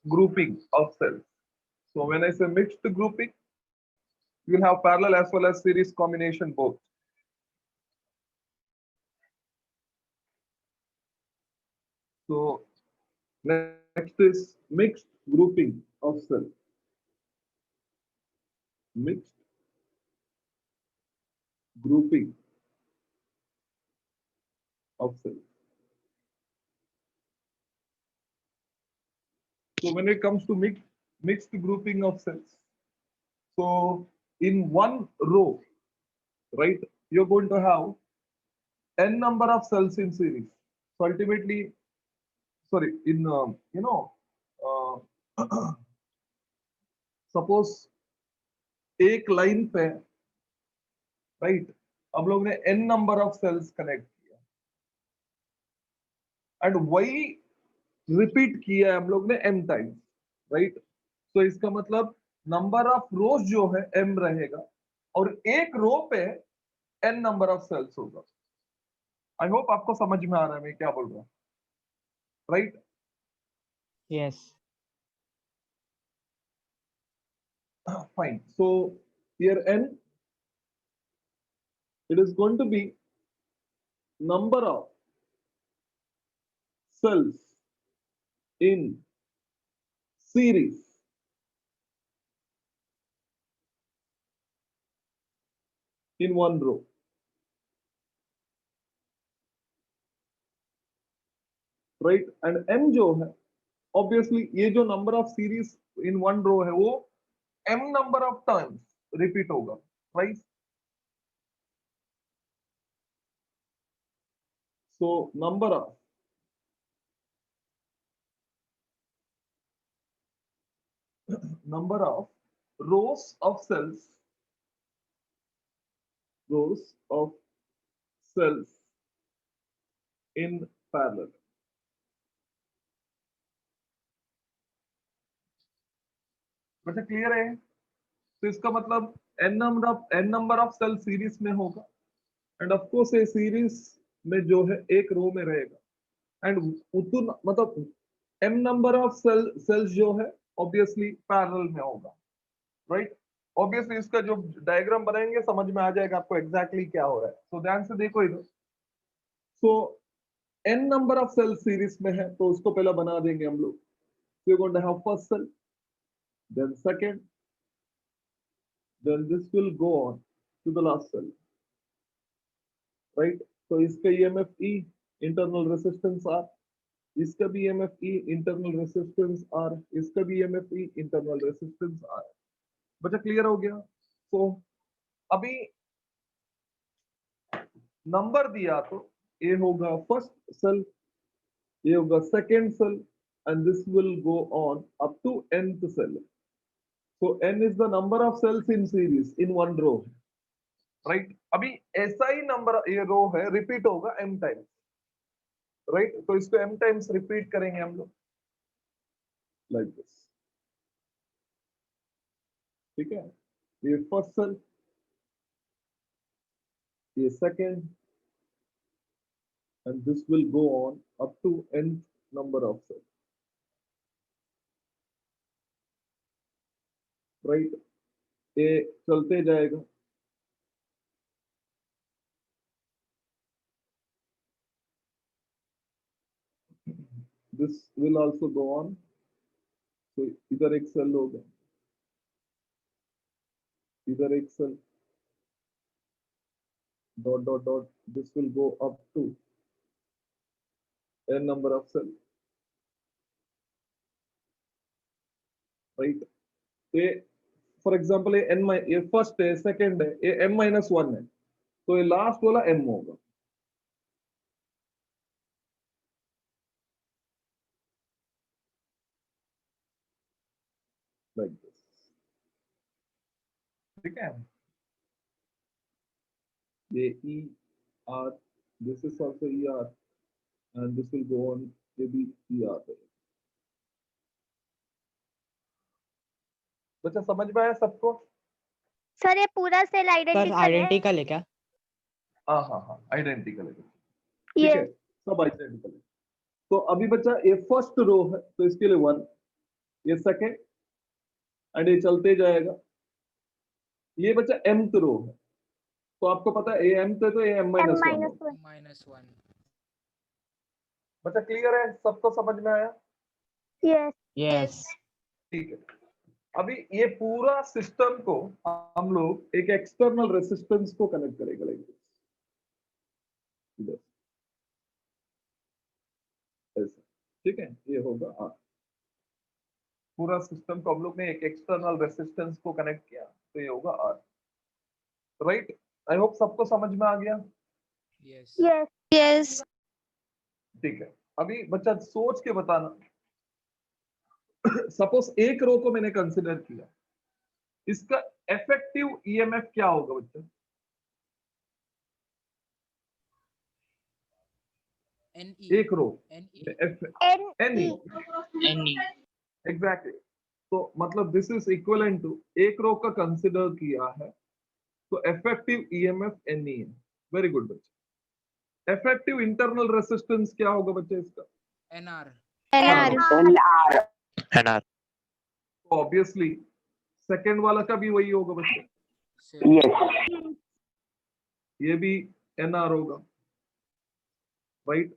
grouping of cells. So when I say mixed grouping, you will have parallel as well as series combination both. So next is mixed grouping of cells. Mixed grouping of cells. So when it comes to mixed grouping of cells, so in one row, right, you're going to have n number of cells in series. So ultimately, sorry, in uh, suppose एक line पे, right, हम लोग ने n number of cells connect किया and वही repeat किया है हम लोग ने m टाइम्स, राइट. तो इसका मतलब नंबर ऑफ रोज जो है m रहेगा और एक रो पे n नंबर ऑफ सेल्स होगा. आई होप आपको समझ में आ रहा है मैं क्या बोल रहा हूँ, right. Yes. Fine. So here n, it is going to be number of cells in series in one row. Right. And m जो है, ऑब्वियसली ये जो number of series in one row है वो m number of times repeat होगा, right. So number of rows of cells in parallel. वैसे clear है. तो इसका मतलब n number of cell series में होगा एंड ऑफ कोर्स ये सीरीज में जो है एक रो में रहेगा एंड उतना मतलब m नंबर ऑफ सेल्स जो है ऑब्वियसली पैरेलल में होगा, राइट. ऑब्वियसली इसका जो डायग्राम बनाएंगे समझ में आ जाएगा आपको एग्जैक्टली क्या हो रहा है. सो ध्यान से देखो इधर. So n number of cell series में है तो उसको पहले बना देंगे हम लोग. So you're going to have first cell, then second, then this will go on to the last cell, right. So इसका EMF E, internal resistance R, इसका भी EMF E, internal resistance R, इसका भी EMF E, internal resistance R. बच्चा clear हो गया. तो अभी नंबर दिया तो ये होगा फर्स्ट सेल, ये होगा second cell and this will go on up to nth cell. So n is the number of cells in series in one row, right. अभी ऐसा ही नंबर ये रो है रिपीट होगा m टाइम्स, राइट. तो इसको m times repeat करेंगे हम लोग लाइक दिस, ठीक है. ये फर्स्ट सेल, ये second, and this will go on up to nth number of cells, right. ये चलते जाएगा. This will also go on. So इधर एक सेल होगा, इधर एक cell, dot dot dot, this will go up to n number of cells, right. ये for example ये n ये फर्स्ट है, सेकंड है, ये m माइनस 1 है, तो ये लास्ट वाला m होगा, लाइक दिस, ठीक है. ये E R, this is also E R and this will go on, ये भी E R है. बच्चा समझ में आया सबको? सर ये पूरा सेल सर आइडेंटिकल है? आइडेंटिकल है क्या? हाँ हाँ हाँ, आइडेंटिकल है, ठीक है, सब आइडेंटिकल है. तो अभी बच्चा ये फर्स्ट रो है तो इसके लिए 1, ये सेकेंड एंड ये चलते जाएगा। ये बच्चा mth रो है, तो आपको पता है a mth है तो a m m minus 1 minus होगा। 1. -1. बच्चा क्लियर है, सबको समझ में आया? Yes. Yes. ठीक है। अभी ये पूरा सिस्टम को हम लोग एक एक्सटर्नल रेसिस्टेंस को कनेक्ट करेंगे लाइक दिस, ऐसा, ठीक है। ये होगा R। पूरा सिस्टम को हम लोग ने एक एक्सटर्नल रेसिस्टेंस को कनेक्ट किया तो ये होगा R, राइट। आई होप सबको समझ में आ गया। Yes. Yes. Yes. ठीक है। अभी बच्चा सोच के बताना, सपोज एक रो को मैंने कंसिडर किया, इसका इफेक्टिव ईएमएफ क्या होगा बच्चा? NE. एक रो NE. Any Any. एग्जैक्टली। तो मतलब दिस इज इक्विवेलेंट टू एक रो का कंसिडर किया है तो इफेक्टिव ईएमएफ एनी है। वेरी गुड बच्चा। इफेक्टिव इंटरनल रेसिस्टेंस क्या होगा बच्चा इसका? NR. NR. NR. तो ऑब्वियसली सेकेंड वाला का भी वही होगा बच्चा, Same. Yes. ये भी एनआर होगा, राइट।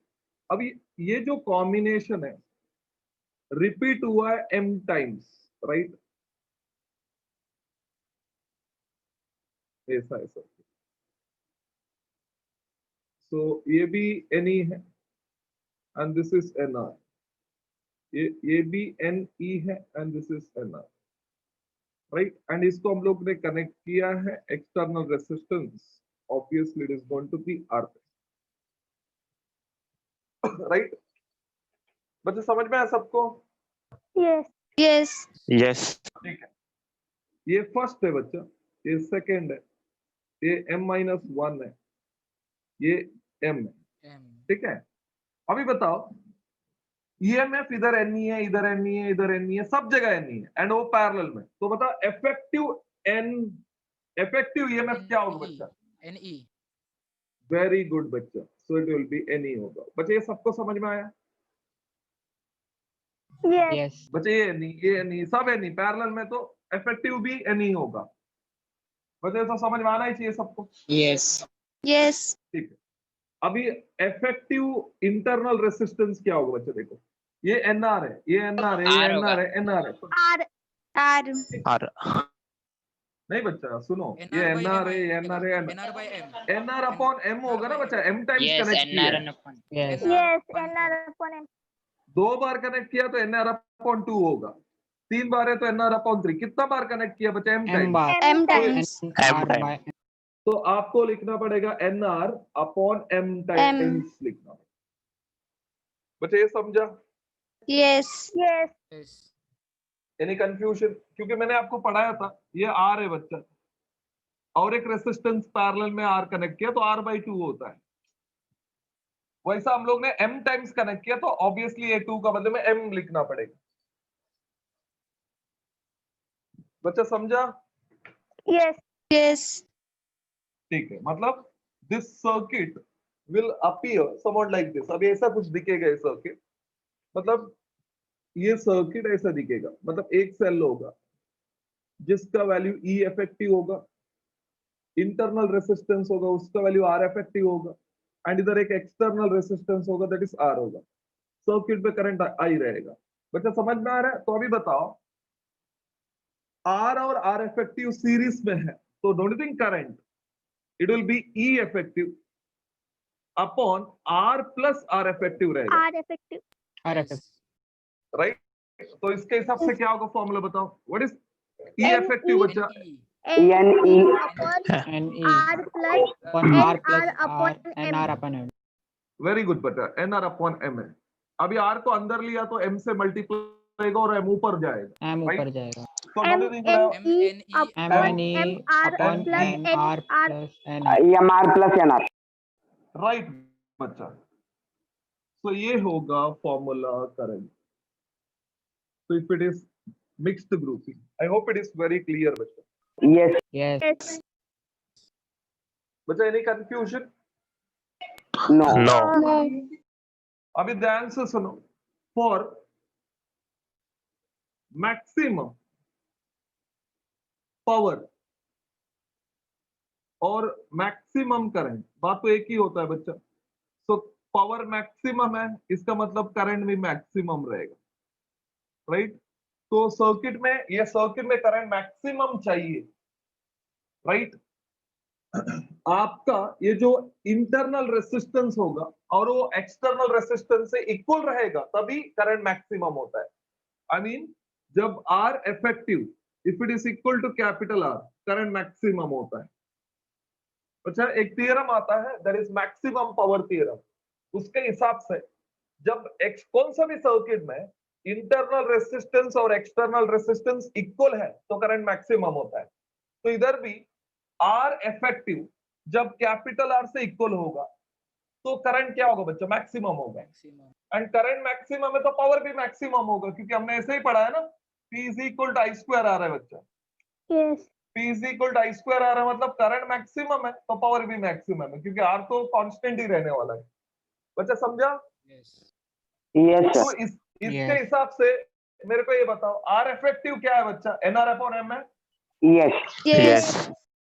अभी ये जो कॉम्बिनेशन है रिपीट हुआ है m टाइम्स, राइट, ऐसा ऐसा। सो ये भी NE है एंड दिस इज NR, ये भी NE है and this is NR, right. And इसको हम लोग ने कनेक्ट किया है external resistance, obviously it is going to be R, right. बच्चे समझ में आया सबको? Yes. Yes. Yes. ठीक है। ये फर्स्ट है बच्चा, ये सेकेंड है, ये m-1 है, ये m है, M. ठीक है। अभी बताओ ईएमएफ इधर NE है, इधर NE है, इधर NE है, सब जगह NE है एंड वो पैरेलल में, तो बताओ इफेक्टिव ईएमएफ क्या होगा बच्चा? NE. वेरी गुड बच्चा, so it will be NE होगा। बच्चे ये सबको समझ में आया? Yes. Yes. बच्चे ये NE सब NE पैरेलल में, तो इफेक्टिव भी NE होगा। बच्चे तो समझ में आना ही चाहिए सबको। Yes. Yes. ठीक है। अभी इफेक्टिव इंटरनल रेसिस्टेंस क्या होगा बच्चे? देखो ये NR है, ये NR है, ये R होगा। NR है, NR है, तो R. R. R. नहीं बच्चा सुनो, ये NR by NR M है, ये आएगा। NR है, NR by M. NR upon M होगा ना बच्चा, M टाइम्स Yes. कनेक्ट किया NR है, and upon. Yes. Yes. upon NR M. upon M. 2 bar connect किया तो NR अपॉन 2 होगा, 3 बार है तो NR अपॉन 3, कितना बार कनेक्ट किया बच्चा? M M times. bar. M M times. And M R time. by तो आपको लिखना पड़ेगा NR अपॉन M टाइम्स लिखना पड़ेगा। बच्चा ये समझा? Yes. Yes. Yes. Any confusion? क्योंकि मैंने आपको पढ़ाया था ये R है बच्चा, और एक रेसिस्टेंस पैरेलल में R कनेक्ट किया तो R/2 होता है, वैसा हम लोग ने M टाइम्स कनेक्ट किया तो ऑब्वियसली ये 2 का बदले में M लिखना पड़ेगा। बच्चा समझा? Yes. Yes. ठीक है। मतलब this circuit will appear somewhat like this. अभी ऐसा कुछ दिखेगा ये सर्किट, मतलब ये सर्किट ऐसा दिखेगा, मतलब एक सेल होगा जिसका वैल्यू E इफेक्टिव होगा, इंटरनल रेसिस्टेंस होगा उसका वैल्यू R इफेक्टिव होगा, एंड इधर एक एक्सटर्नल रेसिस्टेंस होगा दैट इज R होगा। सर्किट पे करंट आ ही रहेगा। बच्चा समझ में आ रहा है? तो अभी बताओ R और R इफेक्टिव सीरीज में है तो don't think current, it will be E effective upon R plus R effective रहेगा, R effective. RFF. राइट। तो इसके हिसाब से क्या होगा फॉर्मूला बताओ? What is E NE effective बच्चा? NE. NE upon And E R plus upon R plus NR R upon and M. R upon M. Very good बेटा, NR अपॉन M है। अभी R को अंदर लिया तो M से मल्टीप्लाई होगा और M ऊपर जाएगा, M Right. ऊपर जाएगा. तो M डोंट थिंक बनाओ NE MNE upon MNE MR upon plus NR NR. plus NR. MR plus NR. Right बच्चा। तो ये होगा फॉर्मूला करंट। तो if it is mixed grouping, I hope it is very clear बच्चा। Yes. Yes. Yes. बच्चा any confusion? No. No. अभी ध्यान से सुनो। फॉर मैक्सिमम पावर और मैक्सिमम करंट, बात तो एक ही होता है बच्चा। तो पावर मैक्सिमम है, इसका मतलब करंट भी मैक्सिमम रहेगा, राइट। तो सर्किट में, ये सर्किट में करंट मैक्सिमम चाहिए, राइट। आपका ये जो इंटरनल रेसिस्टेंस होगा और वो एक्सटर्नल रेसिस्टेंस से इक्वल रहेगा, तभी करंट मैक्सिमम होता है। आई मीन जब R effective if it is equal to capital R, current maximum होता है। अच्छा, एक थियरम आता है, that is maximum power theorem. उसके हिसाब से जब कौन सा भी सर्किट में इंटरनल रेसिस्टेंस और एक्सटर्नल रेसिस्टेंस इक्वल है तो करंट मैक्सिमम होता है। तो इधर भी R इफेक्टिव जब कैपिटल R से इक्वल होगा तो करंट क्या होगा बच्चा, मैक्सिमम होगा। मैक्सिमम। एंड करंट मैक्सिमम है तो पावर भी मैक्सिमम होगा, क्योंकि हमने ऐसे ही पढ़ा है ना, P is equal to I square आ रहा है बच्चा। Yes. P is equal to I square आ रहा है, मतलब करंट मैक्सिमम है तो पावर भी मैक्सिमम है, क्योंकि R तो कांस्टेंट ही रहने वाला है। बच्चा समझा? यस। Yes, तो sir. इसके Yes. हिसाब से मेरे को ये बताओ, R इफेक्टिव क्या है बच्चा, NR अपॉन M है, Yes. Yes.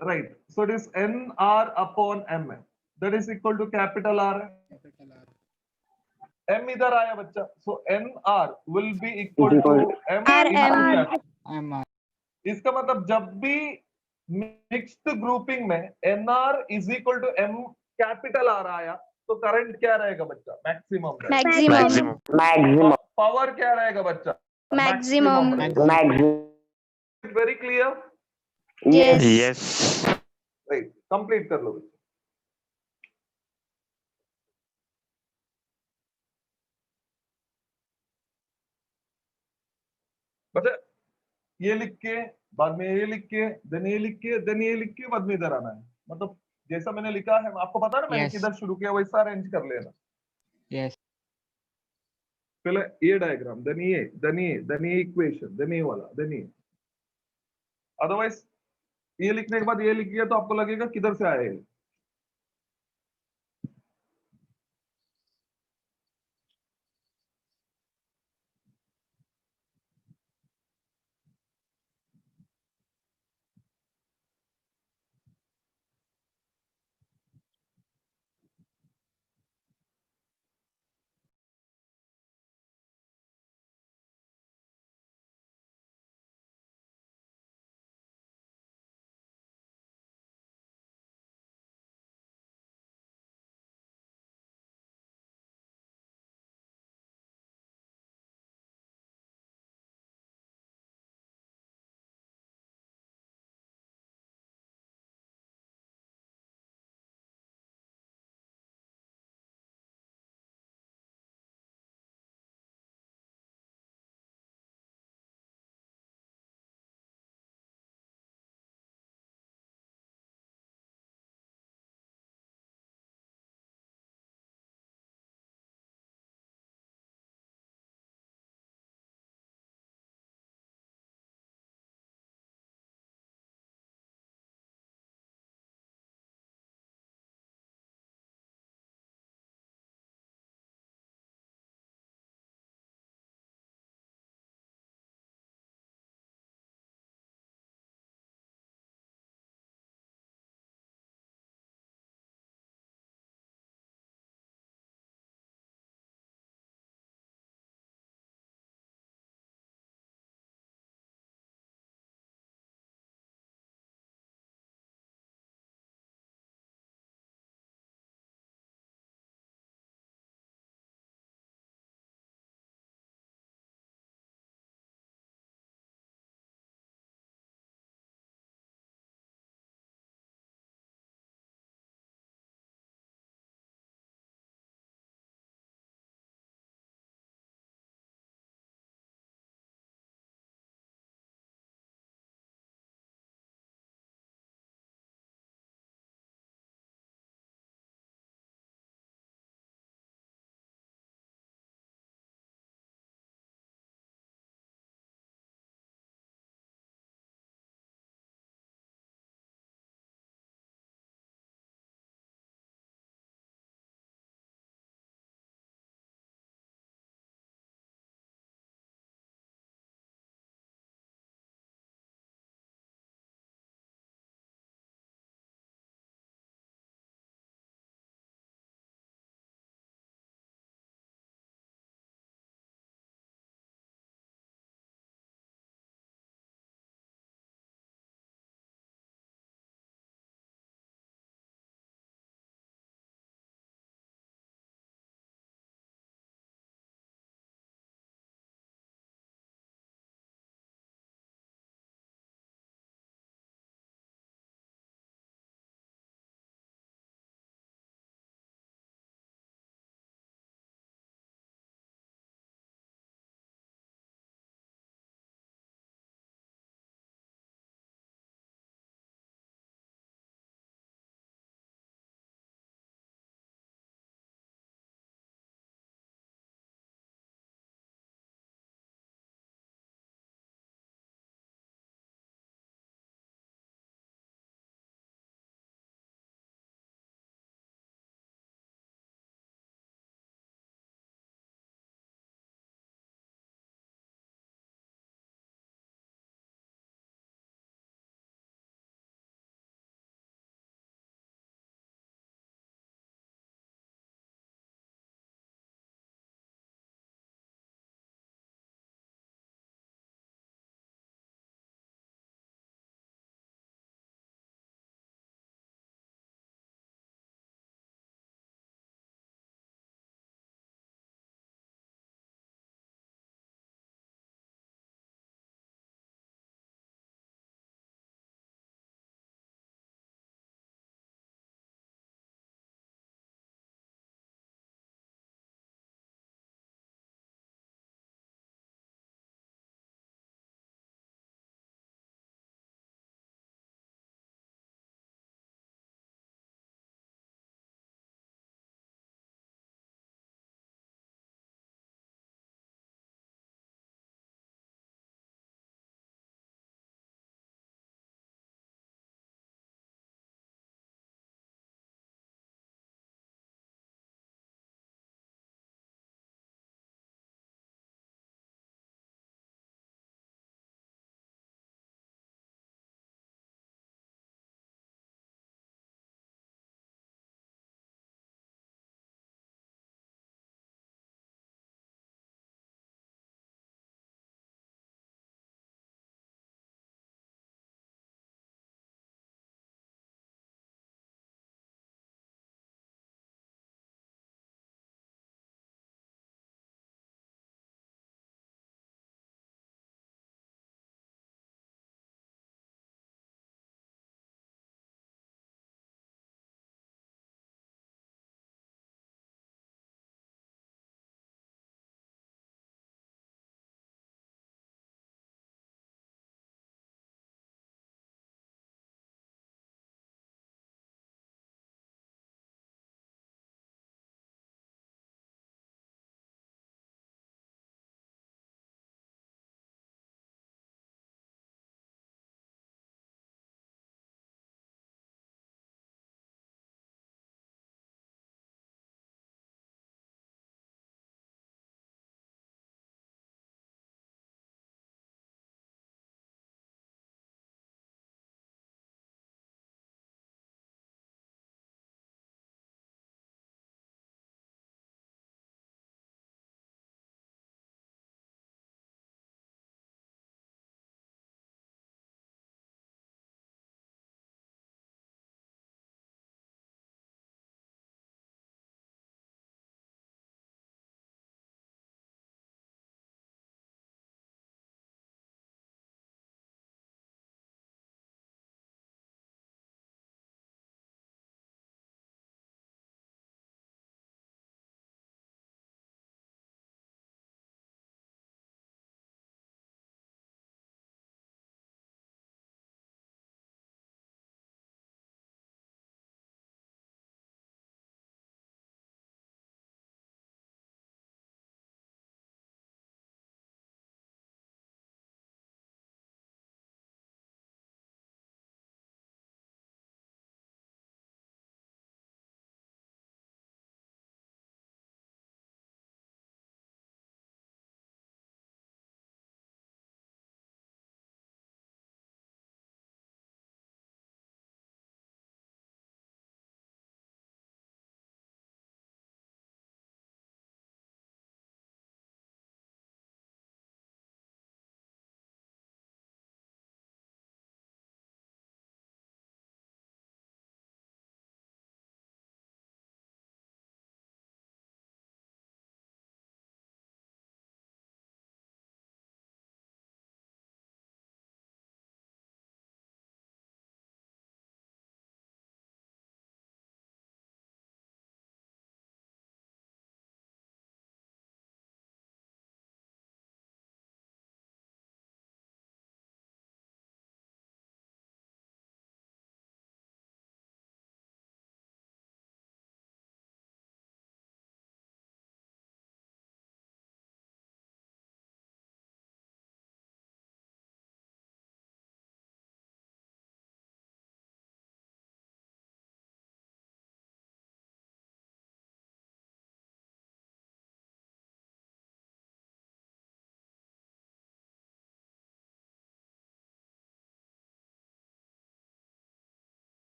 Right. So it is NR upon M है, that is equal to capital R है। Capital R. M इधर आया बच्चा, so NR will be equal to M RM. into M R. इसका मतलब जब भी मिक्स्ड ग्रुपिंग में NR is equal to M capital R आया तो करंट क्या रहेगा बच्चा, मैक्सिमम रहेगा। Maximum. Maximum. पावर क्या रहेगा बच्चा, Maximum. Very clear, Yes. Yes. Right. Complete कर लो बच्चा। बच्चा ये लिख के, बाद में ये लिख के, देन ये लिख के, देन ये लिख के, बाद में इधर आना है। मतलब जैसा मैंने लिखा है, आपको पता है ना मैंने Yes. किधर शुरू किया, वैसा अरेंज कर लेना। Yes. पहले ये डायग्राम, देन ये, देन ये, देन ये इक्वेशन, देन ये वाला, देन ये। अदरवाइज ये लिखने के बाद ये लिख दिया तो आपको लगेगा किधर से आया ये।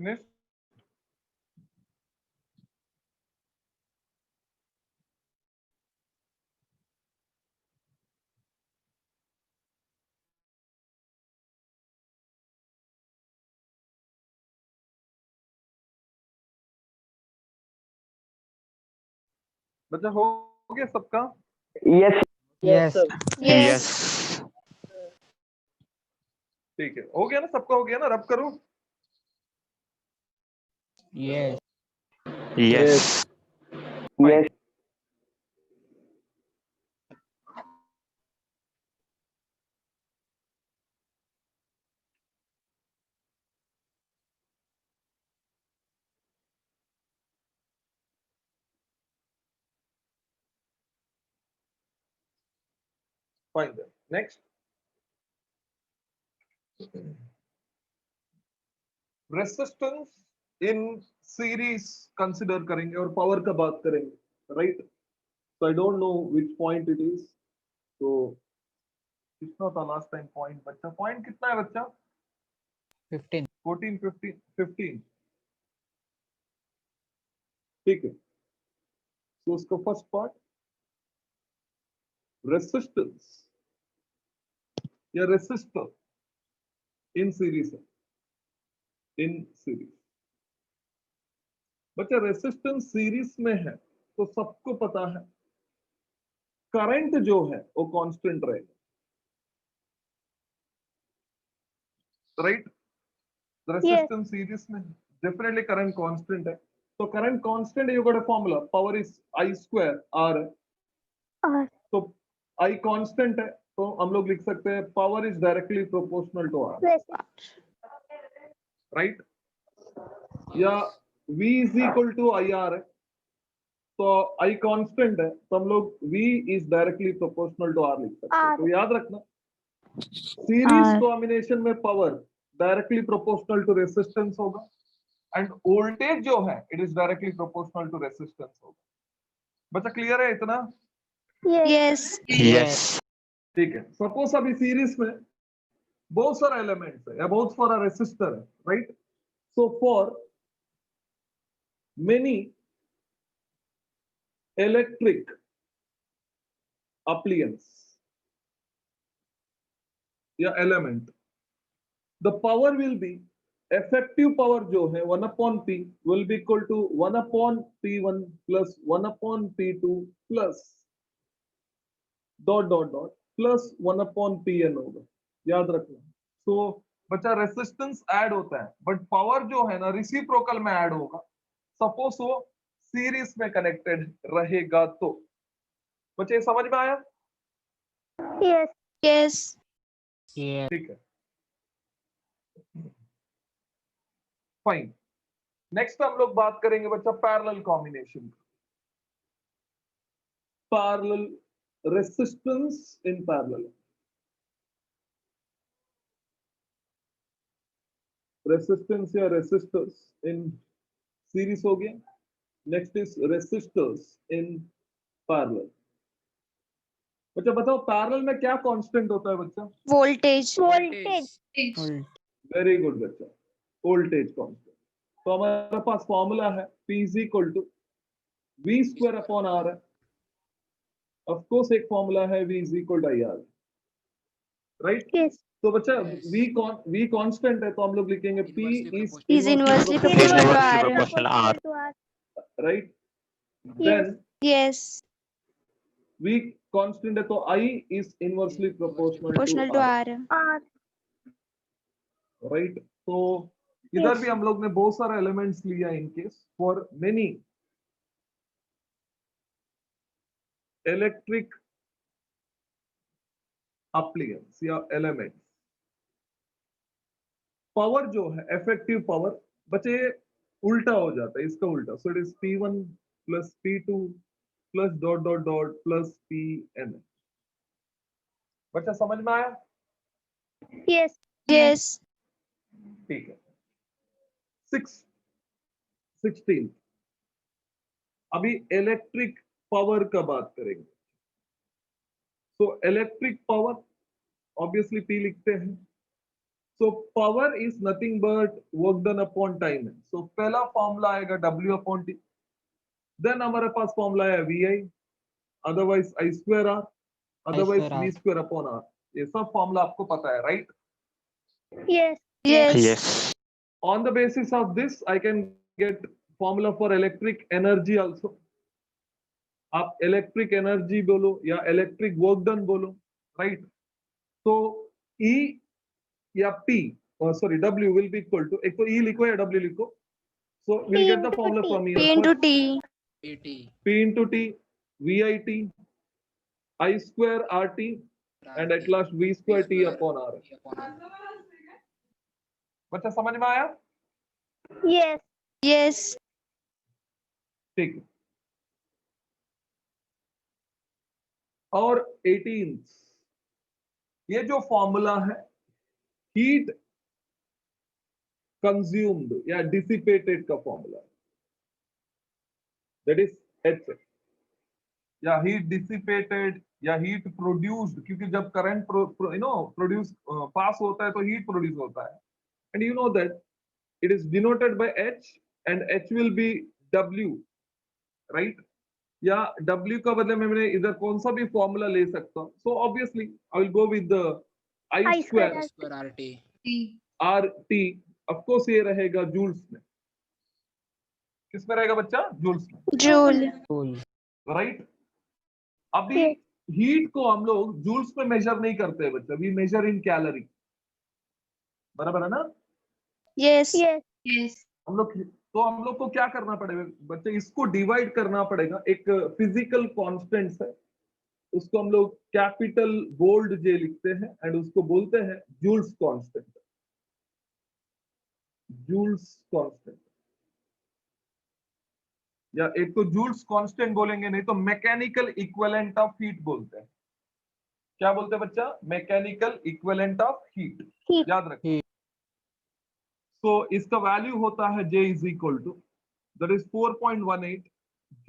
फिनिश। बच्चा हो गया सबका? Yes. Yes. Yes. ठीक है, हो गया ना सबका? हो गया ना? रब करूं? Yes. Yes. Yes. Fine. Next, resistance in series consider करेंगे और पावर का बात करेंगे, right? So I don't know which point it is. तो कितना था लास्ट टाइम पॉइंट बच्चा? पॉइंट कितना है बच्चा? 15. 14, 15, 15। ठीक है, तो उसका फर्स्ट पार्ट रेसिस्टेंस या रेसिस्टर इन सीरीज है। इन सीरीज बच्चा रेसिस्टेंस सीरीज में है तो सबको पता है करंट जो है वो कांस्टेंट रहेगा, राइट? रेसिस्टेंस सीरीज में डेफिनेटली करंट कांस्टेंट है। तो current constant you got a formula, power is I square R. R. तो आई कांस्टेंट है तो हम लोग लिख सकते हैं power is directly proportional to R, right? या V is equal to I R है, तो आई कांस्टेंट है तो हम लोग V is directly proportional to R लिख सकते हैं। तो याद रखना सीरीज कॉम्बिनेशन में power directly proportional to resistance होगा एंड वोल्टेज जो है it is directly proportional to resistance होगा। बच्चा क्लियर है इतना? Yes. Yes. ठीक है, सपोज अभी सीरीज में बहुत सारा एलिमेंट्स है या बहुत सारा रेसिस्टर है, right? So for many electric appliance या element, the power will be effective power जो है 1 upon P will be equal to 1 upon P1 plus 1 upon P2 plus dot dot dot plus 1 upon Pn होगा, याद रखना। तो बच्चा resistance add होता है बट पावर जो है ना रिसिप्रोकल में ऐड होगा, सपोज वो सीरीज में कनेक्टेड रहेगा। तो बच्चे समझ में आया? Yes. Yes. Yes. ठीक है, फाइन। नेक्स्ट हम लोग बात करेंगे बच्चा parallel combination, parallel resistance in parallel. Resistance या रेसिस्टर्स इन सीरीज हो गया। Next is resistors in parallel. बच्चा बताओ पैरेलल में क्या कांस्टेंट होता है बच्चा? Voltage. Voltage. वेरी गुड बच्चा, वोल्टेज कांस्टेंट। तो हमारे पास फॉर्मूला है P is equal to V square upon R है। ऑफ कोर्स एक फॉर्मूला है V is equal to IR, right? Yes. तो बच्चा Yes. V कांस्टेंट है तो हम लोग लिखेंगे P Is inversely proportional to R. Right? Yes. Then Yes. V constant है तो I is inversely proportional Proportional to to R, R. R. Right? तो इधर भी हम लोग ने बहुत सारे एलिमेंट्स लिया in case for many electric appliances या एलिमेंट्स। पावर जो है इफेक्टिव पावर बच्चे उल्टा हो जाता है, इसका उल्टा। सो it is P1 plus P2 plus dot dot dot plus Pn। बच्चा समझ में आया? Yes. Yes. ठीक है। 16 अभी इलेक्ट्रिक पावर का बात करेंगे। तो इलेक्ट्रिक पावर ऑब्वियसली P लिखते हैं। So power is nothing but work done upon time है. So पहला फॉर्मूला आएगा W upon T. Then हमारे पास फॉर्मूला है VI, otherwise I square R, otherwise square R. V square upon R. ये सब फॉर्मूला आपको पता है, right? Yes. Yes. On the basis of this, I can get formula for electric energy also. आप electric energy बोलो या electric work done बोलो, right? So E या P, sorry, W will be equal to, एक तो E लिखो या W लिखो. So we'll get the formula from here. P into First, T. PT. P into T, VIT, I square RT, and at last V square T upon R. बच्चा समझ में आया? Yes. Yes. ठीक है. और 18th, ये जो फॉर्मूला है हीट कंज्यूम्ड या डिसिपेटेड का फॉर्मूला है, दैट इज H, या हीट डिसिपेटेड या हीट प्रोड्यूस्ड, क्योंकि जब करंट प्रोड्यूस पास होता है तो हीट प्रोड्यूस होता है, and you know that it is denoted by H and H will be W, right? या W का बदले में मैंने इधर कौन सा भी फॉर्मूला ले सकता हूं. So obviously I will go with the I I square square. Square RT. RT. Of course ये रहेगा जूल्स में. किस में रहेगा बच्चा? जूल्स में, Joule. Cool. राइट? अभी हीट को हम लोग जूल्स में मेजर नहीं करते हैं बच्चा, वी मेजर इन कैलोरी. बराबर है ना? Yes. Yes. हम लोग को क्या करना पड़ेगा बच्चे? इसको डिवाइड करना पड़ेगा. एक फिजिकल कांस्टेंट है, उसको हम लोग कैपिटल बोल्ड जे लिखते हैं एंड उसको बोलते हैं जूल्स कांस्टेंट. जूल्स कांस्टेंट, या एक तो जूल्स कांस्टेंट बोलेंगे, नहीं तो मैकेनिकल इक्विवेलेंट ऑफ हीट बोलते हैं. क्या बोलते हैं बच्चा? Mechanical equivalent of heat. Heat. याद रखिए. तो इसका वैल्यू होता है J is equal to, that is 4.18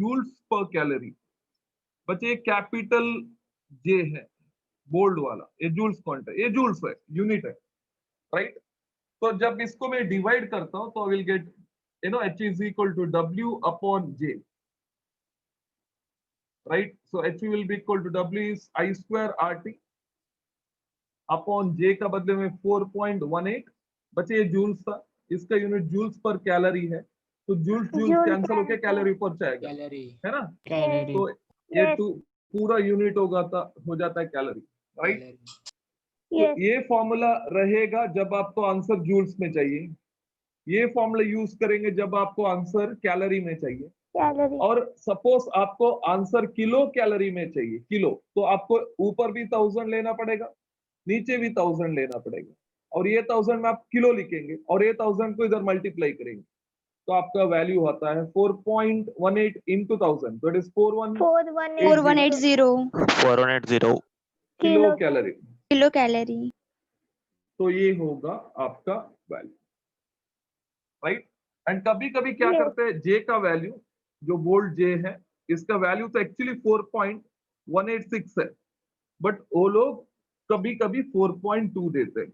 joules per calorie. बच्चे ये कैपिटल J है, बोल्ड वाला, ये जूल्स क्वांट है, ये जूल्स है, यूनिट है, राइट? तो जब इसको मैं डिवाइड करता हूं तो I will get H is equal to W upon J, right? So H will be equal to W is I square RT upon J का बदले में 4.18. बच्चे ये जूल्स था, इसका यूनिट जूल्स पर कैलोरी है, तो जूल्स कैंसिल होकर कैलोरी पर जाएगा, Calorie. है ना? Calorie. तो ये पूरा यूनिट हो जाता है कैलोरी, राइट? Calorie. Yes. तो ये फॉर्मूला रहेगा जब आपको आंसर जूल्स में चाहिए. ये फॉर्मूला यूज करेंगे जब आपको आंसर कैलोरी में चाहिए. Calorie. और सपोज आपको आंसर किलो कैलोरी में चाहिए, किलो, तो आपको ऊपर भी 1000 लेना पड़ेगा, नीचे भी 1000 लेना पड़ेगा, और ये 1000 में आप किलो लिखेंगे और ये 1000 को इधर मल्टीप्लाई करेंगे, तो आपका वैल्यू होता है 4.18 into 1000, तो it is 418. 4180 4180. Kilo calorie. kilocalorie. तो ये होगा आपका वैल्यू, राइट? एंड कभी कभी क्या Yes. करते हैं, जे का वैल्यू जो बोल्ड जे है, इसका वैल्यू तो एक्चुअली 4.186 है, बट वो लोग कभी कभी 4.2 देते हैं.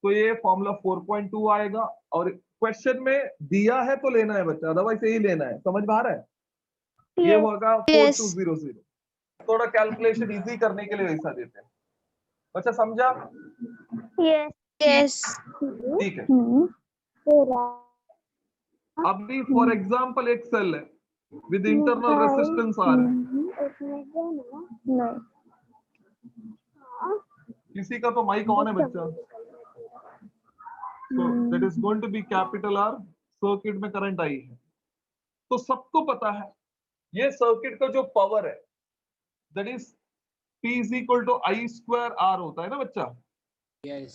तो ये फॉर्मूला 4.2 आएगा, और क्वेश्चन में दिया है तो लेना है बच्चा, अदरवाइज यही लेना है. समझ में आ रहा है? ये Yes. होगा Yes. 4200. थोड़ा कैलकुलेशन इजी करने के लिए वैसा देते हैं. बच्चा समझा? Yes. Yes. ठीक है. अभी फॉर एग्जांपल एक सेल है विद इंटरनल रेजिस्टेंस आर है. No. किसी का तो माइक ऑन है बच्चा. So that is going to be capital R. Circuit में करंट आई है, तो सबको पता है ये सर्किट का जो पावर है that is P is equal to I square R होता है ना बच्चा. Yes.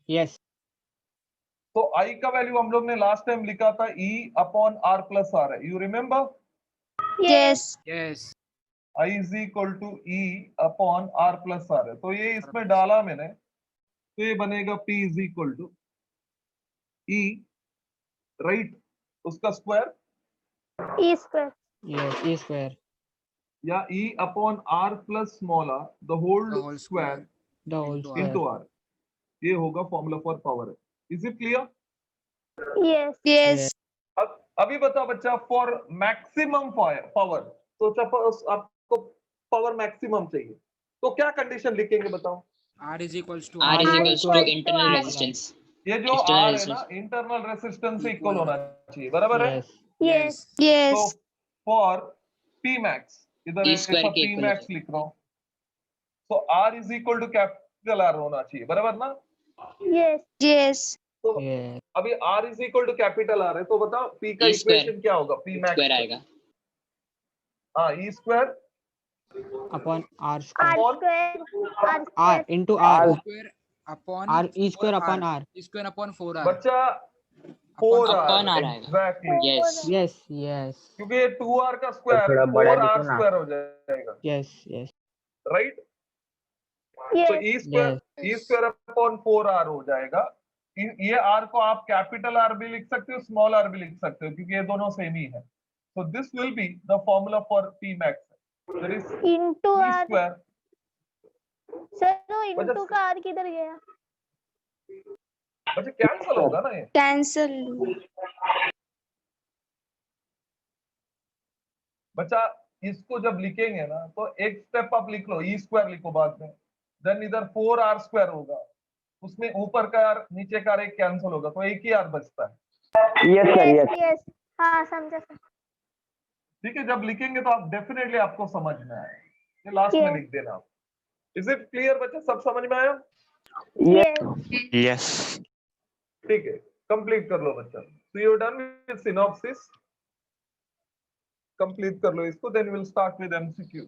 Yes. तो I का वैल्यू हम लोग ने लास्ट टाइम लिखा था E upon R plus R है. You remember? Yes. Yes. I is equal to E upon R plus R है. तो ये इसमें डाला मैंने, तो ये बनेगा P is equal to E, right? उसका square, E square. Yes. E square. या E upon R plus small r, the whole The whole square The whole Into square. into R. ये होगा formula for power. Is it clear? Yes. Yes. अभी बताओ बच्चा, for maximum power, तो suppose आपको power maximum चाहिए, तो क्या कंडीशन लिखेंगे बताओ? R is equals to R is R equals to equals to internal R. resistance. ये जो External R है ना, resistance. इंटरनल रेसिस्टेंस से Equal इक्वल होना होना चाहिए, बराबर है? Yes. Yes. तो Yes. फॉर P मैक्स, इधर E square ऐसा के P equal मैक्स होता लिख रहा हूँ, तो R is equal to capital R होना चाहिए, बराबर ना? Yes. Yes. तो Yes. अभी R is equal to capital R है, तो बताओ P का E square. इक्वेशन क्या होगा? P मैक्स स्क्वायर आएगा। हाँ, E square Upon R R square. Upon square. R R square. into R. square upon R E square 4R. upon R. E square upon 4R. बच्चा Upon 4R upon R आएगा। Exactly, Yes. Yes. Yes. क्योंकि ये 2R का square थोड़ा बड़ा 4R लिखो ना। Square हो जाएगा, Yes. Yes. राइट? तो Yes. E square upon 4R हो जाएगा। ये R को आप कैपिटल R भी लिख सकते हो, स्मॉल r भी लिख सकते हो, क्योंकि ये दोनों सेम ही है। So this will be the formula for P max. There is Into E R. square. Sir, तो बच्चा into का R किधर गया? बच्चा कैंसिल होगा ना ये? Cancel. बच्चा इसको जब लिखेंगे ना, तो एक स्टेप आप लिख लो, ई स्क्वायर लिखो बाद में, देन इधर 4R स्क्वायर होगा, उसमें ऊपर का R नीचे का R एक कैंसिल होगा, तो एक ही R बचता है। Yes sir, Yes. Yes. Yes. हाँ समझा सर. ठीक है, जब लिखेंगे तो आप डेफिनेटली आपको समझ में आएगा, ये लास्ट में Yes. लिख देना आप। इज इट क्लियर बच्चा, सब समझ में आया? Yes. Yes. ठीक है, कंप्लीट कर लो बच्चा। So you done with synopsis, complete कर लो इसको, then will start with MCQ.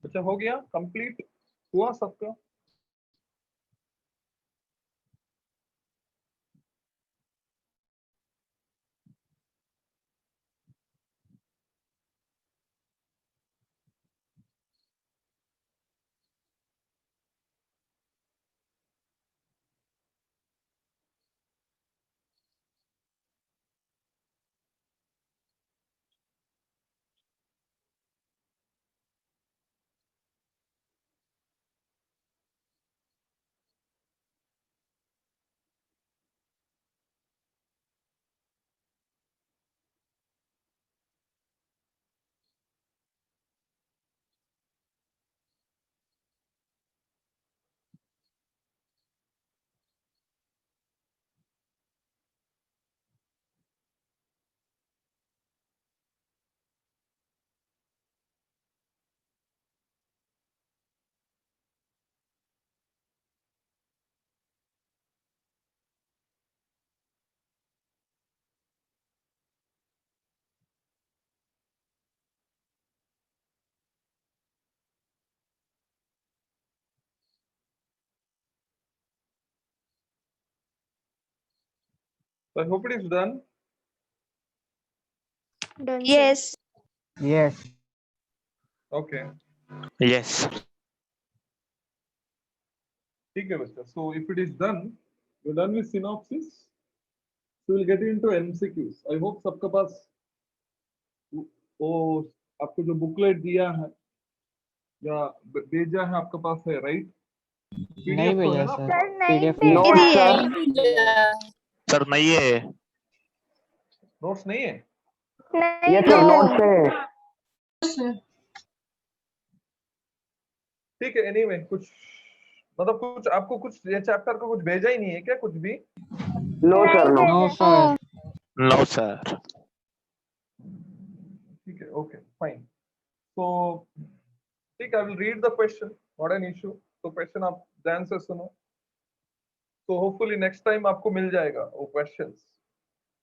अच्छा हो गया, कंप्लीट हुआ सबका? So I hope it is done. Done, sir. Yes. Yes. Okay. Yes. ठीक है बच्चा. So if it is done, you're done with synopsis. So we'll get into MCQs. I hope सबके पास वो आपको जो बुकलेट दिया है या भेजा है आपके पास है, राइट? नहीं PDF तो है भेजा ना सर, आपके पास? सर नहीं PDF भेजा It है। is. सर नहीं है। नोट्स नहीं है? नहीं No. ठीक है. एनीवे कुछ मतलब कुछ आपको कुछ ये चैप्टर का कुछ भेजा ही नहीं है क्या कुछ भी? No sir no. No sir. No sir. ठीक है. Okay fine. तो ठीक है, I will read the question, not an issue. तो क्वेश्चन आप ध्यान से सुनो, तो होपफुली नेक्स्ट टाइम आपको मिल जाएगा वो क्वेश्चंस.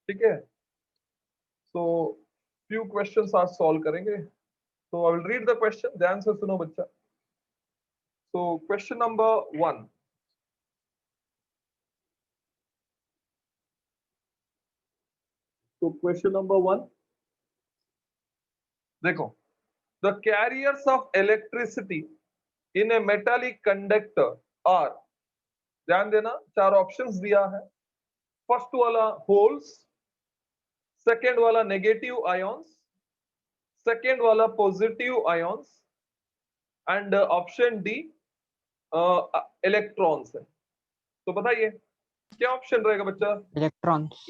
ठीक है. सो फ्यू क्वेश्चंस आज सॉल्व करेंगे. तो I will read the question, ध्यान से सुनो बच्चा. So question number 1. So question number 1. देखो, the carriers of electricity in a metallic conductor are, ध्यान देना, चार ऑप्शंस दिया है. फर्स्ट वाला होल्स, सेकेंड वाला नेगेटिव आयंस, सेकेंड वाला positive ions and option D electrons है. तो बताइए क्या ऑप्शन रहेगा बच्चा? Electrons.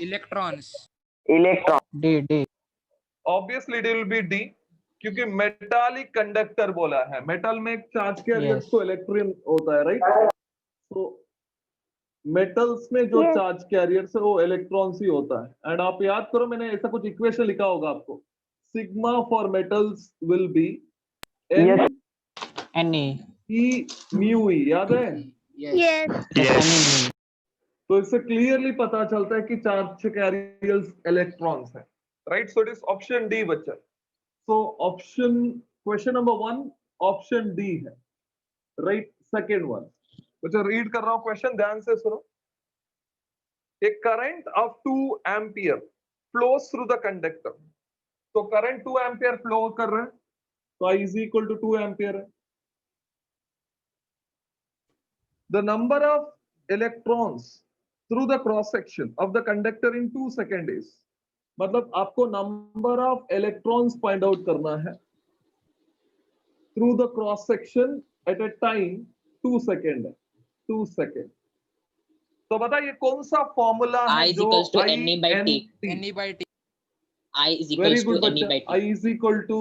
Electrons. D D. Obviously it will be D, क्योंकि मेटालिक कंडक्टर बोला है. मेटल में एक चार्ज कैरियर्स Yes. तो इलेक्ट्रॉन होता है, राइट? तो मेटल्स में जो Yes. चार्ज कैरियर्स है वो इलेक्ट्रॉन्स ही होता है. एंड आप याद करो, मैंने ऐसा कुछ इक्वेशन लिखा होगा आपको. Sigma for metals will be n n e. E mu e, याद है? Yes. Yes Yes. तो इससे क्लियरली पता चलता है कि चार्ज कैरियर्स इलेक्ट्रॉन्स है, right? So it is option D बच्चा. So option question number 1 option D है, राइट? सेकेंड वन बच्चा रीड कर रहा हूं क्वेश्चन, ध्यान से सुनो. A current of 2 ampere flows through the conductor. तो करंट 2 एम्पियर फ्लो कर रहा है, तो I is equal to 2 ampere है. The number of electrons through the cross section of the conductor in 2 seconds is, मतलब आपको number of electrons find out करना है through the cross section at a time 2 second है. 2 second. तो बताइए कौन सा फॉर्मूला I है is जो equals to NE by T. Any by T. I is very equals good to NE बच्चा. by I T. is equal to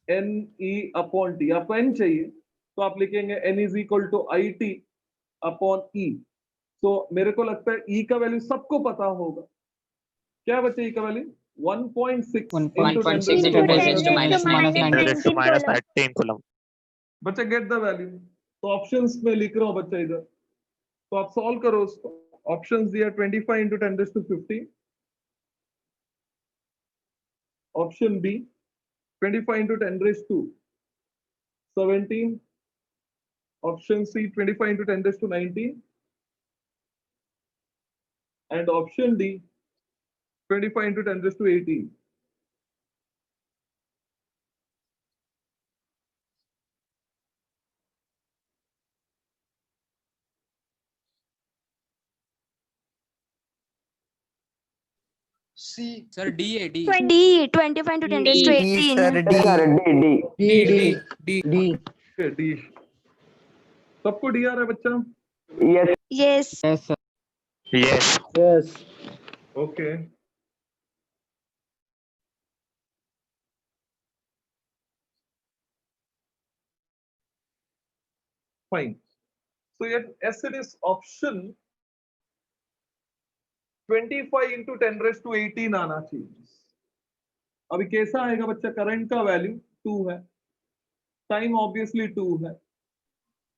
NE upon T. आपको N चाहिए तो आप लिखेंगे N is equal to IT upon E. तो मेरे को लगता है E का वैल्यू सबको पता होगा. क्या बच्चे E का value? 1.6 into 10 1.6 raised into to 10 minus raised to minus 19. 10 raised to minus 19 coulomb. बच्चे गेट द वैल्यू. तो ऑप्शंस में लिख रहा हूं बच्चा इधर, तो आप सॉल्व करो उसको. ऑप्शंस दिया 25 into 10 raised to 15. Option B 25 into 10 raised to 17. Option C 25 into 10 raised to 19. And option D 25 into 10 raised to 18. C. Sir, D है D. D. 25 into 10 raised to D, 18. Yes, sir. D. Okay, D. सबको D आ रहा है बच्चा? Yes. Yes. Yes, sir. Yes. Yes. Okay. Fine. So yet as it is option 25 into 10 raised to 18 आना चाहिए. अभी कैसा आएगा बच्चा? करंट का वैल्यू 2 है, टाइम ऑब्वियसली 2 है,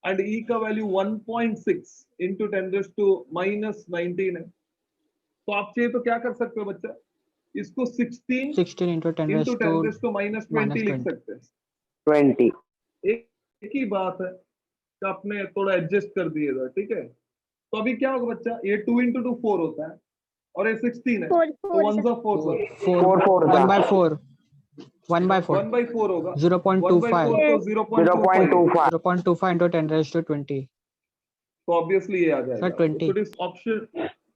एंड ई का value 1.6 into 10 raised to minus 19 है. तो आप चाहिए तो क्या कर सकते हो बच्चा? इसको 16 16 into 10 into raised 10 to raised to minus 20 लिख 20. सकते हैं. 20. एक ही बात है कि आपने थोड़ा एडजस्ट कर दिएगा, ठीक है? तो अभी क्या होगा बच्चा? ये 2 into 2 4 होता है और ये 16 है, तो 1 जा 4 सर, 4 4 1 by 4 1 by 4 1 by 4 होगा. 0.25 1 by 4 तो 0.25. 0.25. 0.25 into 10 raised to 20 तो ऑब्वियसली ये आ जाएगा. Sir, 20. So this option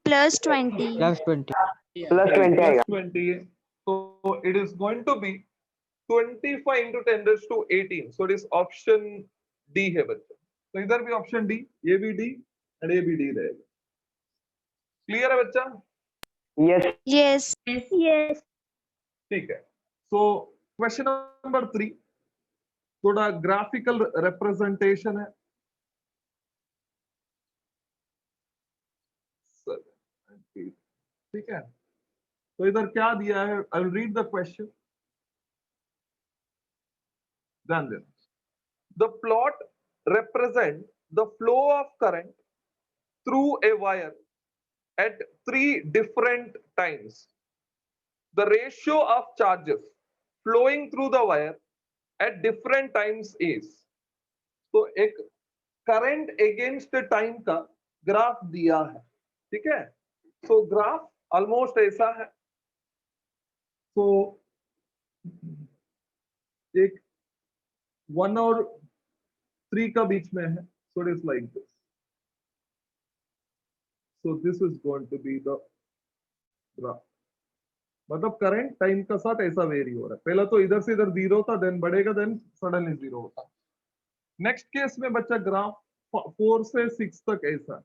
Plus 20. plus 20. Plus 20 plus आएगा. 20 है. So it is going to be 25 into 10 raised to 18. So it is option D है बच्चा. तो इधर भी ऑप्शन डी, ये भी डी और ये भी डी रहेगा. क्लियर है बच्चा? Yes. Yes. Yes. ठीक है. So क्वेश्चन नंबर 3 थोड़ा ग्राफिकल रिप्रेजेंटेशन है. ठीक है. तो इधर क्या दिया है? I will read the question. ध्यान देना. The plot represent the flow of current through a wire at 3 different times. The ratio of charges flowing through the wire at different times is. तो एक करंट अगेंस्ट टाइम का graph दिया है, ठीक है? तो ग्राफ ऑलमोस्ट ऐसा है. तो एक 1 और 3 का बीच में है. So it is like this. So this is going to be the graph. मतलब करंट टाइम का साथ ऐसा वेरी हो रहा है. पहला तो इधर से इधर 0 था, देन बढ़ेगा, देन सडनली 0 होता. नेक्स्ट केस में बच्चा ग्राफ 4 से 6 तक ऐसा,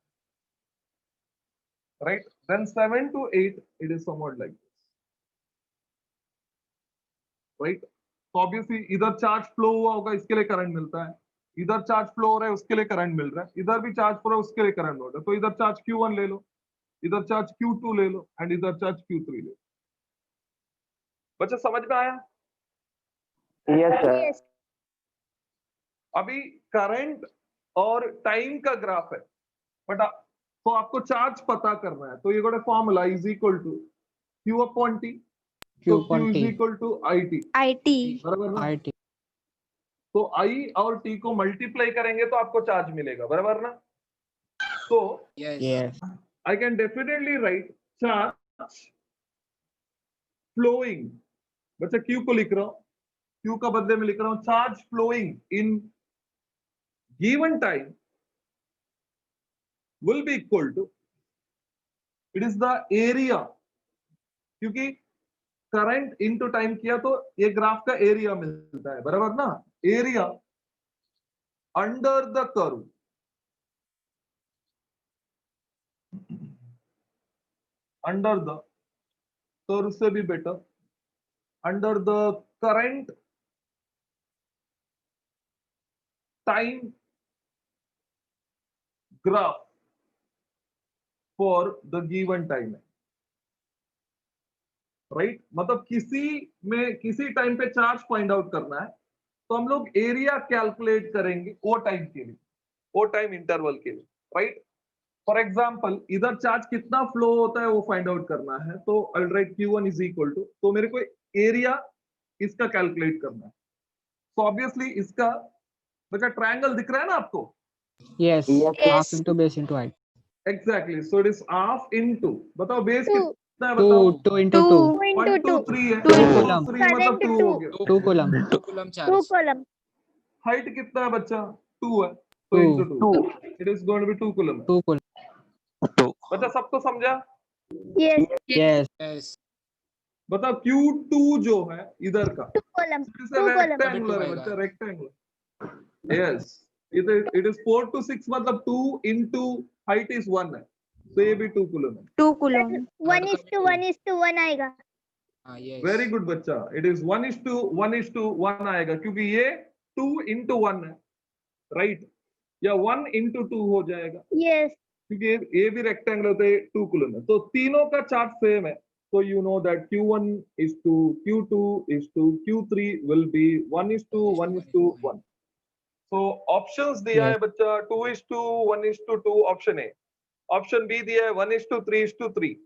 right? Then 7 to 8 it is somewhat like this, right? तो ऑब्वियसली इधर चार्ज फ्लो हुआ होगा, इसके लिए करंट मिलता है. इधर चार्ज फ्लो हो रहा है, उसके लिए करंट मिल रहा है. इधर भी चार्ज फ्लो है, उसके लिए करंट हो रहा है. तो इधर चार्ज Q1 ले लो, इधर चार्ज Q2 ले लो, एंड इधर चार्ज Q3 ले लो. बच्चा समझ में आया? Yes, sir. अभी करंट और टाइम का ग्राफ है, बट तो आपको चार्ज पता करना है. तो ये गोटे formula is equal to Q upon T. Q तो upon Q T. Is equal to IT, IT. बराबर ना? IT. तो I और T को मल्टीप्लाई करेंगे तो आपको चार्ज मिलेगा, बराबर ना? तो Yes. Yes. I can definitely write charge flowing. बच्चा Q को लिख रहा हूं, Q का बदले में लिख रहा हूं charge flowing in given time will be equal to, it is the area, क्योंकि करंट इनटू टाइम किया तो ये ग्राफ का एरिया मिलता है, बराबर ना? Area under the curve, under the curve से भी better, under the current time graph for the given time है, राइट? मतलब किसी टाइम पे चार्ज फाइंड आउट करना है तो हम लोग एरिया कैलकुलेट करेंगे वो टाइम के लिए, वो टाइम इंटरवल के लिए, राइट? फॉर एग्जांपल इधर चार्ज कितना फ्लो होता है वो फाइंड आउट करना है, तो I will write Q1 is equal to, तो मेरे को एरिया इसका कैलकुलेट करना है. तो ऑब्वियसली इसका बच्चा ट्रायंगल दिख रहा है ना आपको? Yes. Yes, Half into base into height. Exactly, so it is half into, बताओ बेस Two. कितना है बताओ? 2 into 2. 2 1 into 2 2. 3 है, 2 into 2 coulomb. 3 मतलब Current 2 हो 2. गया। 2 coulomb. 2 coulomb 2 charge. column. Height कितना है बच्चा? 2 है, तो 2. Into 2, 2. It is going to be 2 coulomb. 2 coulomb. 2. बच्चा सबको समझा? Yes. Yes. Yes. बताओ Q2 जो है इधर का, 2 column. It is 2 column. Rectangular है बच्चा, rectangular. Yes, it is 4 to 6 मतलब 2 into हाइट इज 1 है, तो ये भी 2 कूलम है। 2 column. 1:1 आएगा. हाँ, yes. वेरी गुड बच्चा, इट इज 1:1 आएगा, क्योंकि ये 2 into 1 है, राइट? या 1 into 2 हो जाएगा, Yes. क्योंकि ये भी रेक्टेंगल होते 2 कूलम है। तो तीनों का चार्ट सेम है, so you know that Q1 is to Q2 is to Q3 will be 1:1:1. So options दिया है बच्चा 2:1:2 ऑप्शन ए, ऑप्शन बी दिया है 1:3:3,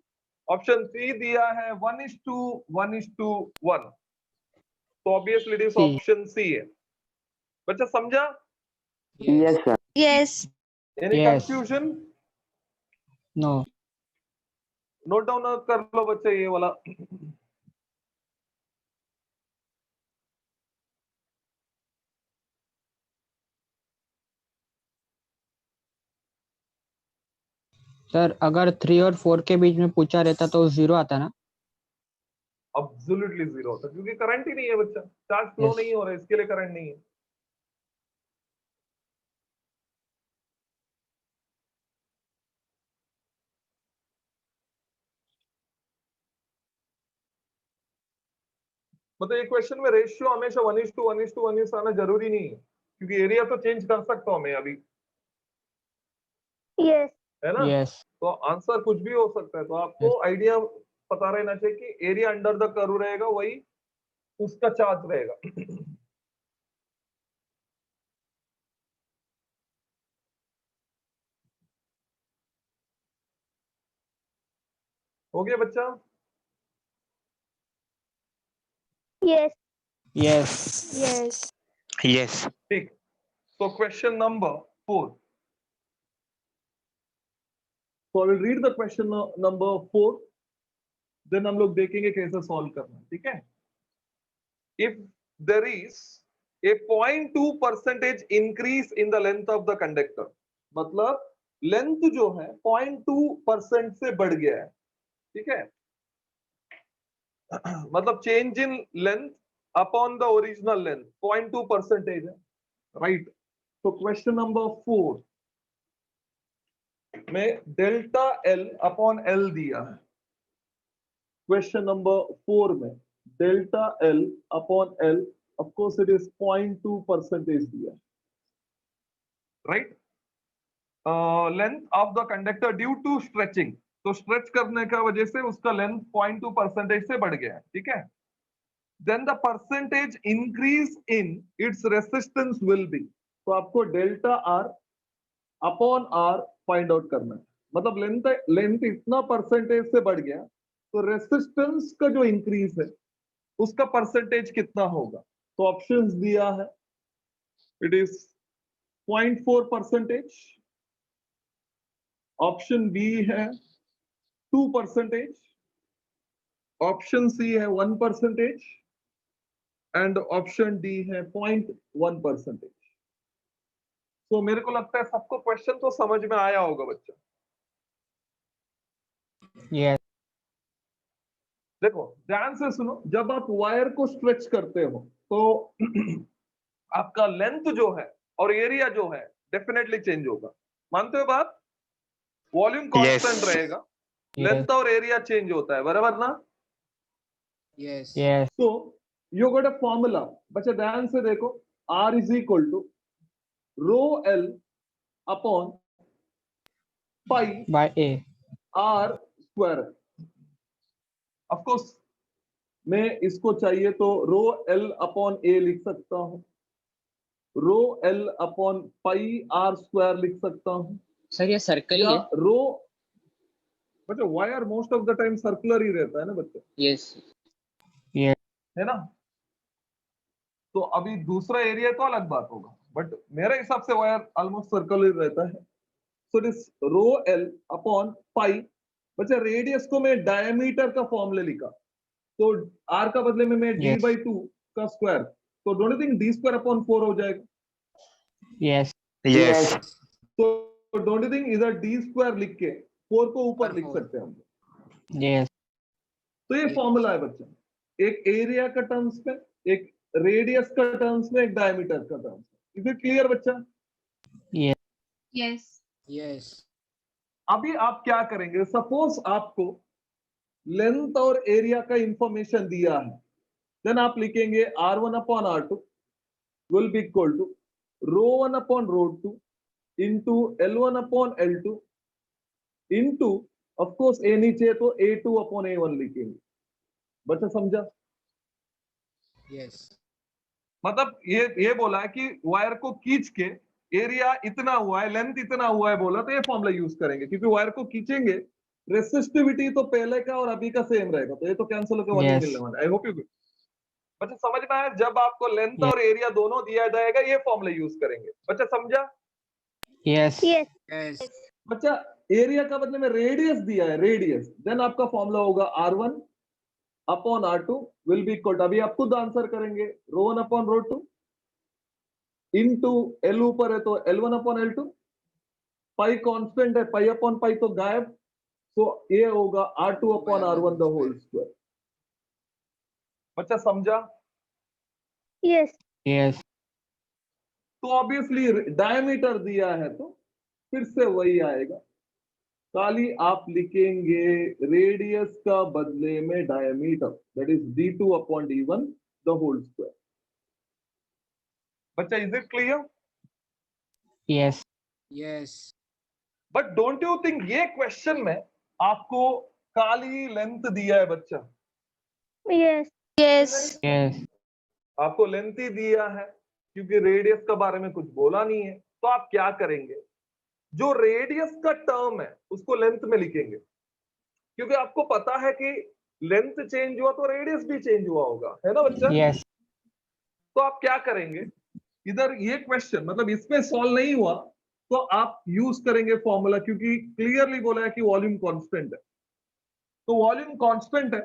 ऑप्शन सी दिया है 1:1:1, तो obviously it is C. Option C है। बच्चा समझा? Yes, sir. Yes. Any Yes. Confusion? No. Note down कर लो बच्चे ये वाला। सर अगर 3 और 4 के बीच में पूछा रहता तो 0 आता ना? एब्सोल्युटली जीरो होता है, क्योंकि करंट ही नहीं है बच्चा, चार्ज फ्लो Yes. नहीं हो रहा है, इसके लिए करंट नहीं है। मतलब ये क्वेश्चन में रेशियो हमेशा 1:1:1 आना जरूरी नहीं है, क्योंकि एरिया तो चेंज कर सकता हूं मैं अभी, Yes. है ना? Yes. तो आंसर कुछ भी हो सकता है, तो आपको आइडिया पता रहना चाहिए कि एरिया अंडर द कर्व रहेगा, वही उसका चार्ज रहेगा। हो गया बच्चा? Yes. Yes. Yes. Yes. ठीक, so question number 4. So I will read the question number 4, then हम लोग देखेंगे कैसे सॉल्व करना है, ठीक है? If there is a 0.2% increase in the length of the conductor, मतलब लेंथ जो है 0.2% से बढ़ गया है, ठीक है? मतलब change in length upon the original length 0.2% है, राइट? तो क्वेश्चन नंबर 4 में डेल्टा एल अपॉन एल दिया है। क्वेश्चन नंबर 4 में delta L upon L, of course it is 0.2% दिया, right? Length of the conductor due to stretching, तो stretch करने का वजह से उसका लेंथ 0.2% से बढ़ गया है, ठीक है? Then the percentage increase in its resistance will be, तो आपको delta R upon R find out करना है। मतलब लेंथ इतना परसेंटेज से बढ़ गया, तो रेसिस्टेंस का जो इंक्रीज है उसका परसेंटेज कितना होगा? तो ऑप्शंस दिया है, इट इज 0.4%, ऑप्शन बी है 2%, ऑप्शन सी है 1% एंड ऑप्शन डी है 0.1%। तो मेरे को लगता है सबको क्वेश्चन तो समझ में आया होगा बच्चा। Yes. देखो ध्यान से सुनो, जब आप वायर को स्ट्रेच करते हो तो आपका लेंथ जो है और एरिया जो है डेफिनेटली चेंज होगा, मानते हो बात? वॉल्यूम कांस्टेंट रहेगा, लेंथ और एरिया चेंज होता है, बराबर ना? Yes. Yes. तो यू गॉट अ फॉर्मूला, बच्चा ध्यान से देखो, R is equal to rho L upon pi By A. R square. Of course मैं इसको चाहिए तो रो एल अपॉन ए लिख सकता हूं, rho L upon pi R square लिख सकता हूं, सर ये सर्कल ही या है। रो, बच्चा wire most of the time circular ही रहता है ना बच्चे, यस। है ना? तो अभी दूसरा एरिया तो अलग बात होगा, बट मेरे हिसाब से वायर ऑलमोस्ट सर्कुलर रहता है। So this row L upon पाई, बच्चा रेडियस को मैं डायमीटर का फॉर्मूला लिखा, तो आर का बदले में मैं डी Yes. बाई 2 का स्क्वायर, तो don't you think D square upon 4 हो जाएगा? Yes. Yes. तो डोंट यू थिंक इधर डी स्क्वायर लिख के 4 को ऊपर लिख 4. सकते हैं हम? Yes. तो ये फॉर्मूला है बच्चा, एक एरिया का टर्म्स में, एक रेडियस का टर्म्स में, एक डायमीटर का टर्म्स में। इज इट क्लियर बच्चा? Yes. Yes. Yes. अभी आप क्या करेंगे, सपोज आपको लेंथ और एरिया का इंफॉर्मेशन दिया है, देन आप लिखेंगे r1 upon r2 will be equal to ρ1 upon ρ2 into L1 upon L2 into of course A नीचे है तो A2 अपॉन A1 लिखेंगे। बच्चा समझा? Yes. मतलब ये बोला है कि वायर को खींच के एरिया इतना हुआ है, लेंथ इतना हुआ है बोला, तो ये फॉर्मूला यूज करेंगे, क्योंकि वायर को खींचेंगे रेसिस्टिविटी तो पहले का और अभी का सेम रहेगा, तो ये तो कैंसिल होकर वन ही Yes. मिलने वाला है। आई होप यू बच्चा समझ में आया? जब आपको लेंथ Yes. और एरिया दोनों दिया जाएगा, ये फॉर्मूला यूज करेंगे। बच्चा समझा? Yes. Yes. Yes. बच्चा एरिया का बदले में रेडियस दिया है, रेडियस, देन आपका फॉर्मूला होगा r1 upon r2 will be equal to, अभी आप खुद आंसर करेंगे, ρ1 अपॉन ρ2 इंटू L ऊपर है तो L1 अपॉन L2, पाई कांस्टेंट है, पाई अपॉन पाई तो गायब, तो ये होगा r2 upon r1 the whole square. बच्चा समझा? Yes. Yes. तो ऑब्वियसली डायमीटर दिया है तो फिर से वही आएगा, खाली आप लिखेंगे रेडियस का बदले में diameter, that is d2 upon d1 the whole square. बच्चा is it clear? Yes. Yes. But don't you think ये क्वेश्चन में आपको काली लेंथ दिया है बच्चा? Yes. Yes. Yes. आपको लेंथ ही दिया है, क्योंकि रेडियस के बारे में कुछ बोला नहीं है, तो आप क्या करेंगे, जो रेडियस का टर्म है उसको लेंथ में लिखेंगे, क्योंकि आपको पता है कि लेंथ चेंज हुआ तो रेडियस भी चेंज हुआ होगा, है ना बच्चा? Yes. तो आप क्या करेंगे, इधर ये क्वेश्चन मतलब इसमें सॉल्व नहीं हुआ तो आप यूज करेंगे फॉर्मूला, क्योंकि क्लियरली बोला है कि वॉल्यूम कांस्टेंट है, तो वॉल्यूम कांस्टेंट है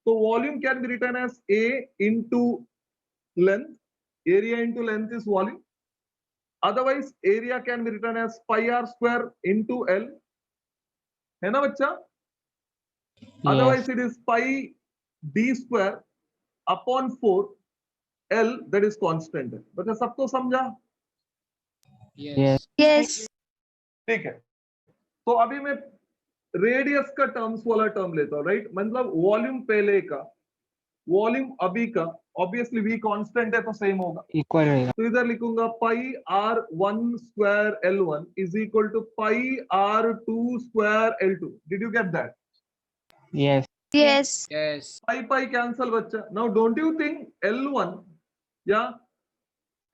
तो volume can be written as A into length, area into length is volume, otherwise area can be written as pi R square into L, है ना बच्चा? Yes. Otherwise it is pi D square upon 4 L, that is constant है। बच्चा सबको समझा? Yes. Yes. ठीक है, तो अभी मैं रेडियस का टर्म्स वाला टर्म लेता हूं, राइट? मतलब वॉल्यूम पहले का, वॉल्यूम अभी का, ऑब्वियसली वी कांस्टेंट है तो सेम होगा, Equal रहेगा. तो इधर लिखूंगा pi r1 square L1 is equal to pi r2 square L2। Did you get that? Yes. Yes. Yes. Pi pi cancel बच्चा। Now don't you think L1 या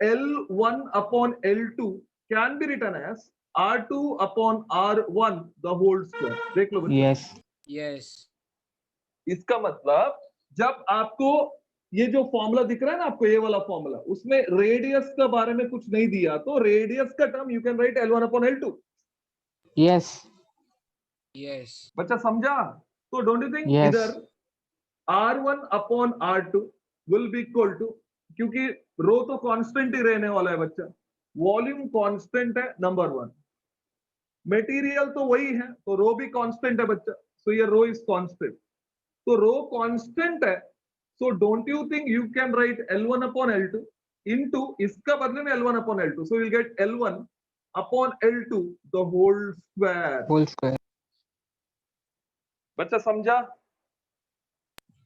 L1 upon L2 can be written as R2 upon R1 the whole square? देख लो बच्चा। Yes. Yes. इसका मतलब जब आपको ये जो फॉर्मूला दिख रहा है ना आपको, ये वाला फॉर्मूला, उसमें रेडियस के बारे में कुछ नहीं दिया, तो रेडियस का term you can write L1 upon L2। Yes. Yes. बच्चा समझा? तो डोंट यू थिंक Yes. इधर R1 upon R2 will be equal to, क्योंकि रो तो कांस्टेंट ही रहने वाला है बच्चा, वॉल्यूम कांस्टेंट है नंबर 1, मटेरियल तो वही है तो रो भी कांस्टेंट है बच्चा, सो ये रो इज कांस्टेंट, तो रो कांस्टेंट है, so don't you think you can write L1 upon L2 into इसका बदले में L1 upon L2, so will get L1 upon L2 the whole square. Whole square. बच्चा समझा?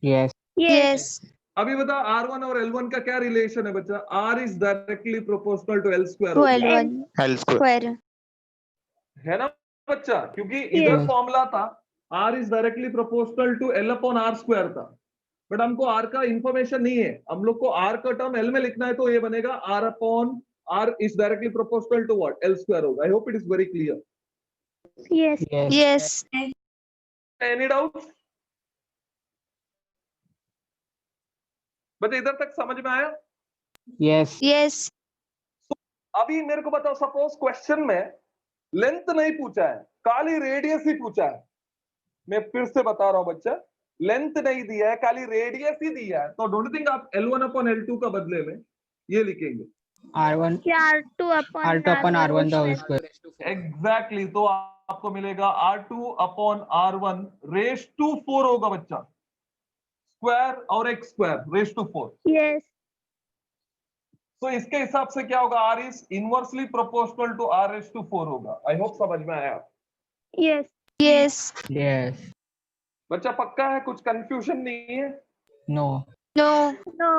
Yes. Yes. अभी बता R1 और L1 का क्या रिलेशन है बच्चा? R is directly proportional to L square, 12. L square. Square. है ना बच्चा? क्योंकि इधर Yes. फॉर्मूला था R is directly proportional to L upon R square था, बट हमको R का इंफॉर्मेशन नहीं है, हम लोग को R का टर्म L में लिखना है, तो ये बनेगा R upon R is directly proportional to what? L square होगा। I hope it is very clear. Yes. Yes. Yes. Any doubt? बच्चा इधर तक समझ में आया? yes, Yes. अभी मेरे को बताओ, सपोज क्वेश्चन में लेंथ नहीं पूछा है, खाली रेडियस ही पूछा है। मैं फिर से बता रहा हूं बच्चा, लेंथ नहीं दिया है, खाली रेडियस ही दिया है, तो डोंट थिंक आप L1 अपॉन L2 का बदले में ये लिखेंगे R1 R2 upon R2 upon R1 the whole R2 square. raised to 4. Exactly तो आपको मिलेगा R2 upon R1 race to 4 होगा बच्चा, स्क्वायर और एक स्क्वायर रेस टू 4। Yes. तो इसके हिसाब से क्या होगा, R is inversely proportional to R raise to 4 होगा। आई होप समझ में आया। Yes. Yes. Yes. बच्चा पक्का है, कुछ कंफ्यूजन नहीं है? No. No. No.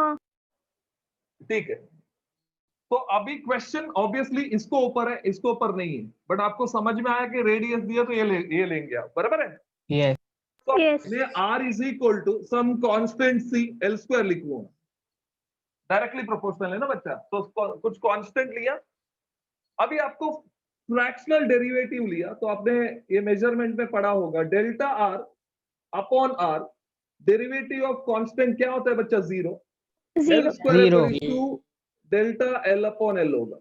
ठीक है, तो अभी क्वेश्चन ऑब्वियसली इसको ऊपर है, इसको ऊपर नहीं है, बट आपको समझ में आया कि रेडियस दिया तो ये लेंगे आप, बराबर है? Yes. तो Yes. मैं R is equal to some constant C L square लिखूंगा, डायरेक्टली प्रोपोर्शनल है ना बच्चा, तो कुछ कांस्टेंट लिया। अभी आपको फ्रैक्शनल डेरिवेटिव लिया, तो आपने ये मेजरमेंट में पढ़ा होगा, delta R upon R, derivative of constant क्या होता है बच्चा, 0। L Zero. Square Zero. Two delta L upon L होगा।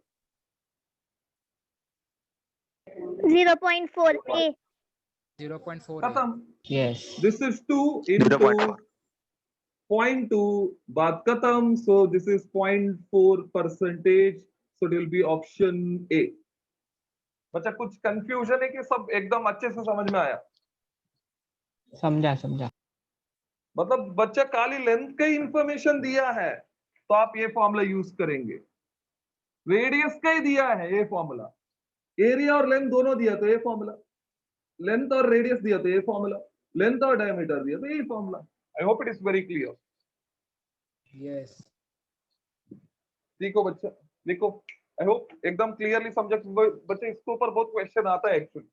0.4 A. 0.4. खत्म। Yes. This is 2 into 0.4. 0.2, बात खत्म। So this is 0.4%, so it will be option A। बच्चा कुछ कंफ्यूजन है कि सब एकदम अच्छे से समझ में आया? समझा समझा। मतलब बच्चा खाली लेंथ का इंफॉर्मेशन दिया है तो आप ये फॉर्मूला यूज करेंगे, रेडियस का ही दिया है ये फॉर्मूला, एरिया और लेंथ दोनों दिया तो ये फॉर्मूला, लेंथ और रेडियस दिया तो ये फॉर्मूला, लेंथ और डायमीटर दिया तो यही formula. I hope it is very clear. Yes. देखो बच्चा, देखो, आई होप एकदम क्लियरली समझा। बच्चे इसके ऊपर बहुत क्वेश्चन आता है एक्चुअली।